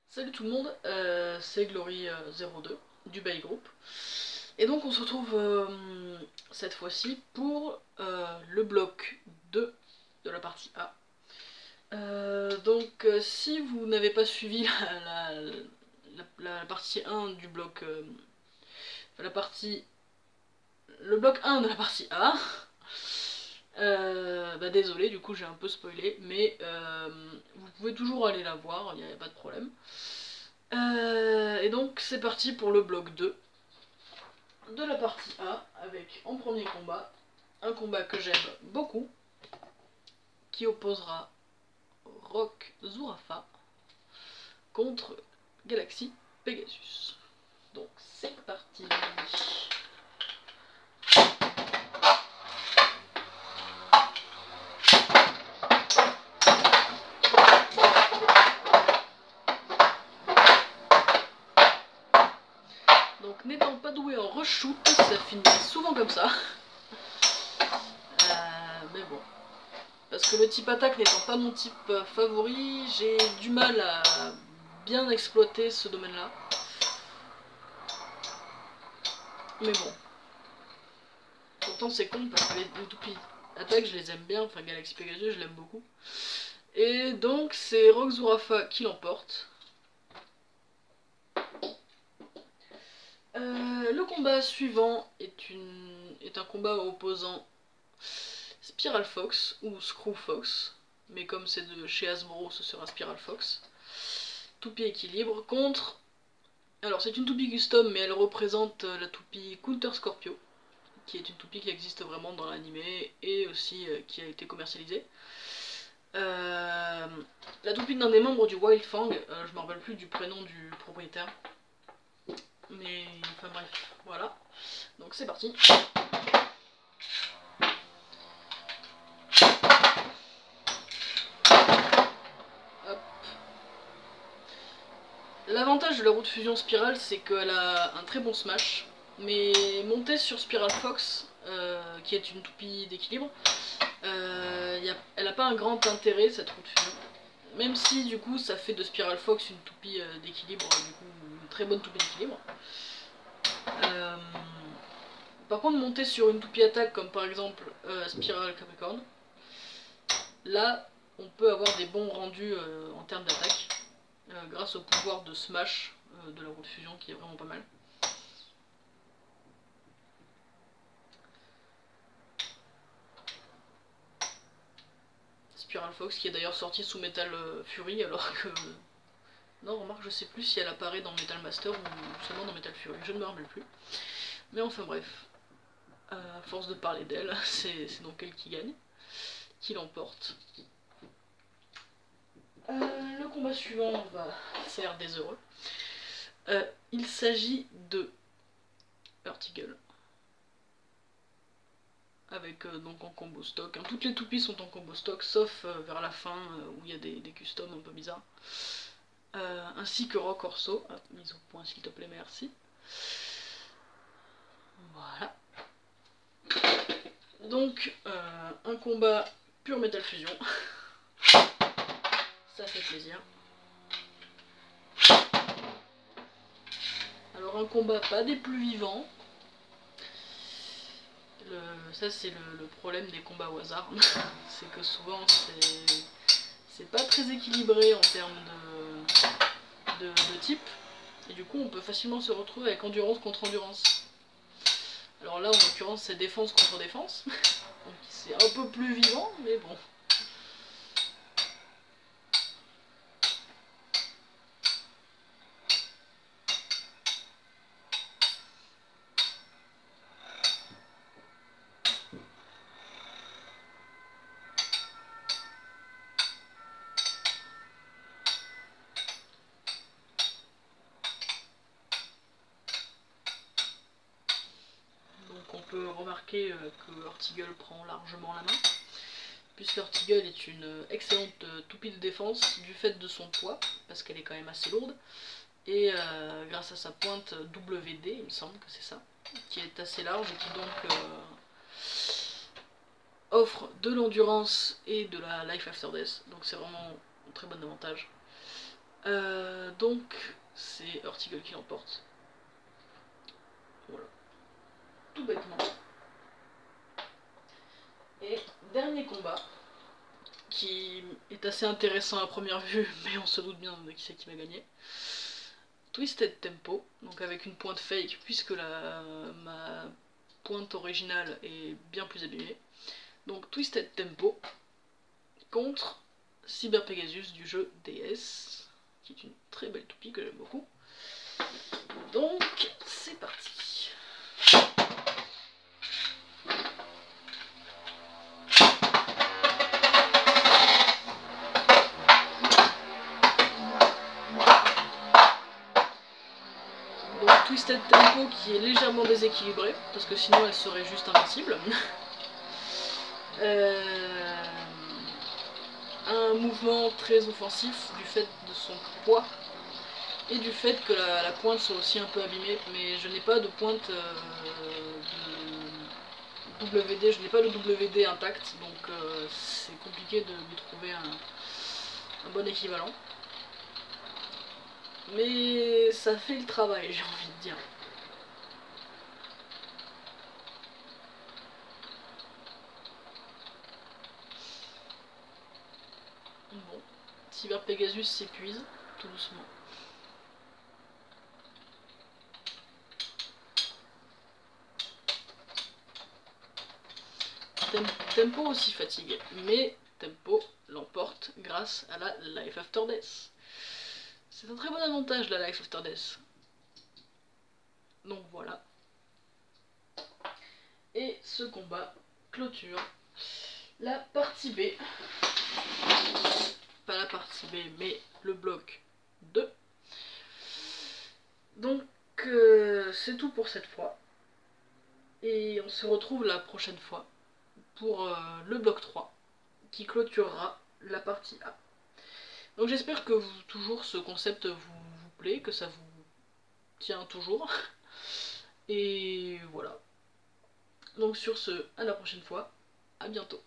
Salut tout le monde, c'est Glory02 du Bay Group. Et donc on se retrouve cette fois-ci pour le bloc 2 de la partie A. Si vous n'avez pas suivi la partie 1 du bloc... le bloc 1 de la partie A, désolé, du coup j'ai un peu spoilé, mais vous pouvez toujours aller la voir, il n'y a pas de problème. Et donc c'est parti pour le bloc 2 de la partie A, avec en premier combat, un combat que j'aime beaucoup, qui opposera Rock Zurafa contre Galaxy Pegasus. Donc c'est parti. Donc n'étant pas doué en reshoot, ça finit souvent comme ça. Mais bon. Parce que le type attaque n'étant pas mon type favori, j'ai du mal à bien exploiter ce domaine-là. Mais bon. Pourtant c'est con parce que les toupies attaques je les aime bien, enfin Galaxy Pegasus je l'aime beaucoup. Et donc c'est Rock Zurafa qui l'emporte. Le combat suivant est un combat opposant Spiral Fox ou Screw Fox, mais comme c'est de chez Hasbro, ce sera Spiral Fox. Toupie équilibre contre... Alors c'est une toupie custom, mais elle représente la toupie Counter Scorpio, qui est une toupie qui existe vraiment dans l'animé et aussi qui a été commercialisée. La toupie d'un des membres du Wild Fang, je me rappelle plus du prénom du propriétaire. Mais enfin bref, voilà. Donc c'est parti. L'avantage de la roue de fusion Spiral, c'est qu'elle a un très bon smash, mais montée sur Spiral Fox, qui est une toupie d'équilibre, elle n'a pas un grand intérêt cette roue de fusion. Même si du coup ça fait de Spiral Fox une toupie d'équilibre, du coup une très bonne toupie d'équilibre. Par contre, monter sur une toupie attaque comme par exemple Spiral Capricorn, là on peut avoir des bons rendus en termes d'attaque. Grâce au pouvoir de smash de la roue de fusion qui est vraiment pas mal. Spiral Fox qui est d'ailleurs sorti sous Metal Fury alors que... Non, remarque, je sais plus si elle apparaît dans Metal Master ou seulement dans Metal Fury, je ne me rappelle plus. Mais enfin bref, à force de parler d'elle, c'est donc elle qui gagne, qui l'emporte. Le combat suivant va faire des heureux. Il s'agit de Urtigal. Avec donc en combo stock. Toutes les toupies sont en combo stock, sauf vers la fin où il y a des customs un peu bizarres. Ainsi que Rock Orso. Mise au point s'il te plaît, merci. Voilà. Donc un combat pur Metal Fusion. Ça fait plaisir. Alors un combat pas des plus vivants. Ça c'est le problème des combats au hasard. C'est que souvent c'est pas très équilibré en termes de type. Et du coup on peut facilement se retrouver avec endurance contre endurance. Alors là en l'occurrence c'est défense contre défense. Donc c'est un peu plus vivant mais bon. On peut remarquer que Urtigal prend largement la main, puisque Urtigal est une excellente toupie de défense du fait de son poids, parce qu'elle est quand même assez lourde, et grâce à sa pointe WD, il me semble que c'est ça, qui est assez large et qui donc offre de l'endurance et de la life after death, donc c'est vraiment un très bon avantage. Donc c'est Hurtigle qui l'emporte. Voilà. Tout bêtement. Et dernier combat, qui est assez intéressant à première vue, mais on se doute bien de qui c'est qui va gagner. Twisted Tempo, donc avec une pointe fake, puisque ma pointe originale est bien plus abîmée. Donc Twisted Tempo contre Cyber Pegasus du jeu DS, qui est une très belle toupie que j'aime beaucoup. Donc c'est parti. Donc Twisted Tempo qui est légèrement déséquilibrée, parce que sinon elle serait juste invincible. Un mouvement très offensif du fait de son poids et du fait que la pointe soit aussi un peu abîmée, mais je n'ai pas de pointe de WD, je n'ai pas de WD intact, donc c'est compliqué de lui trouver un bon équivalent. Mais ça fait le travail, j'ai envie de dire. Bon, Cyber Pegasus s'épuise tout doucement. Tempo aussi fatigue, mais Tempo l'emporte grâce à la Life After Death. C'est un très bon avantage la Life After Death. Donc voilà. Et ce combat clôture la partie B. Pas la partie B, mais le bloc 2. Donc c'est tout pour cette fois. Et on se retrouve la prochaine fois pour le bloc 3 qui clôturera la partie A. Donc j'espère que toujours ce concept vous plaît, que ça vous tient toujours. Et voilà. Donc sur ce, à la prochaine fois, à bientôt.